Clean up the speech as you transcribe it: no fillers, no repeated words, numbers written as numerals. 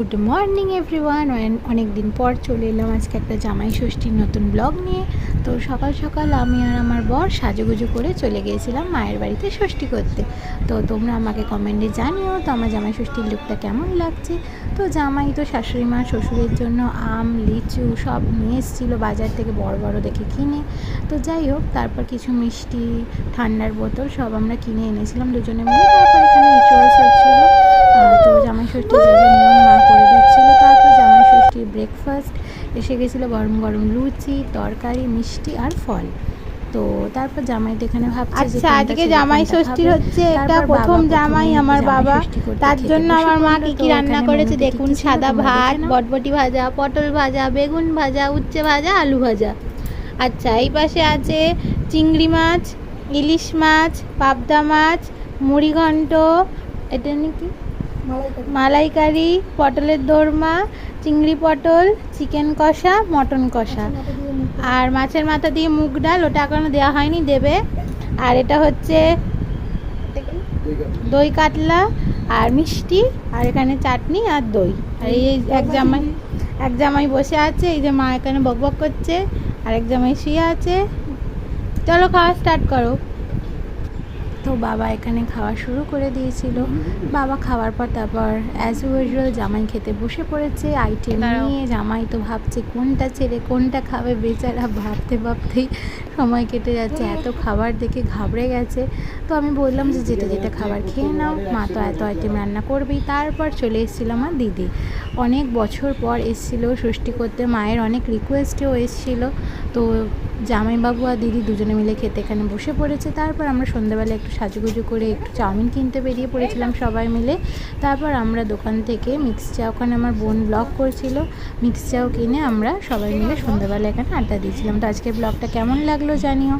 Good morning everyone. অনেক দিন পর চলে এলাম আজকে একটা জামাই ষষ্ঠীর নতুন ব্লগ নিয়ে। তো সকাল সকাল আমি আর আমার বর সাজুগুজু করে চলে গিয়েছিলাম মায়ের বাড়িতে ষষ্ঠী করতে। তো তোমরা আমাকে কমেন্টে জানিও তো আমার জামাই ষষ্ঠীর লুকটা কেমন লাগছে। তো জামাই তো শাশুড়ি মা শ্বশুরের জন্য আম লিচু সব নিয়ে এসেছিলো বাজার থেকে বড় বড় দেখে কিনে। তো যাই হোক, তারপর কিছু মিষ্টি ঠান্ডার বোতল সব আমরা কিনে এনেছিলাম দুজনে মিলে। তারপর এখানে রিচুয়ালস হচ্ছিলো। তো জামাই ষষ্ঠীর যা যা নিয়ম মা করে দিচ্ছিলো। তারপর জামাই ষষ্ঠীর ব্রেকফাস্ট এসে গেছিলো, গরম গরম লুচি তরকারি মিষ্টি আর ফল। তো তারপর জামাই তো এখানে ভাবছে আচ্ছা, আজকে জামাই ষষ্ঠীর হচ্ছে এটা প্রথম জামাই আমার বাবা, তার জন্য আমার মা কি রান্না করেছে দেখুন। সাদা ভাত, বটবটি ভাজা, পটল ভাজা, বেগুন ভাজা, উচ্ছে ভাজা, আলু ভাজা। আচ্ছা, এই পাশে আছে চিংড়ি মাছ, ইলিশ মাছ, পাবদা মাছ, মুড়িঘণ্ট, এটা নাকি মালাইকারি, পটলের দোরমা, চিংড়ি পটল, চিকেন কষা, মটন কষা, আর মাছের মাথা দিয়ে মুগ ডাল, ওটা এখনো দেওয়া হয়নি, দেবে। আর এটা হচ্ছে দই কাতলা আর মিষ্টি, আর এখানে চাটনি আর দই। আর এই এক জামাই বসে আছে, এই যে মা এখানে বকবক করছে, আর এক জামাই শুয়ে আছে। চলো খাওয়া স্টার্ট করো। তো বাবা এখানে খাওয়া শুরু করে দিয়েছিল। বাবা খাওয়ার পর তারপর অ্যাজ ইউজুয়াল জামাই খেতে বসে পড়েছে আইটেম নিয়ে। জামাই তো ভাবছে কোনটা ছেড়ে কোনটা খাবে, বেচারা ভাবতে ভাবতেই সময় কেটে যাচ্ছে, এত খাবার দেখে ঘাবড়ে গেছে। তো আমি বললাম যে যেটা যেটা খাবার খেয়ে নাও, মা তো এত আইটেম রান্না করবেই। তারপর চলে এসেছিলো আমার দিদি, অনেক বছর পর এসেছিলো ষষ্ঠী করতে, মায়ের অনেক রিকোয়েস্টেও এসেছিলো। তো জামাইবাবু আর দিদি দুজনে মিলে খেতে এখানে বসে পড়েছে। তারপর আমরা সন্ধ্যাবেলা একটু সাজুগুজু করে একটু চাউমিন কিনতে বেরিয়ে পড়েছিলাম সবাই মিলে। তারপর আমরা দোকান থেকে মিক্স চা, ওখানে আমার বোন ব্লগ করছিল, মিক্স চাও কিনে আমরা সবাই মিলে সন্ধ্যাবেলা এখানে আড্ডা দিয়েছিলাম। তো আজকের ব্লগটা কেমন লাগলো জানিও।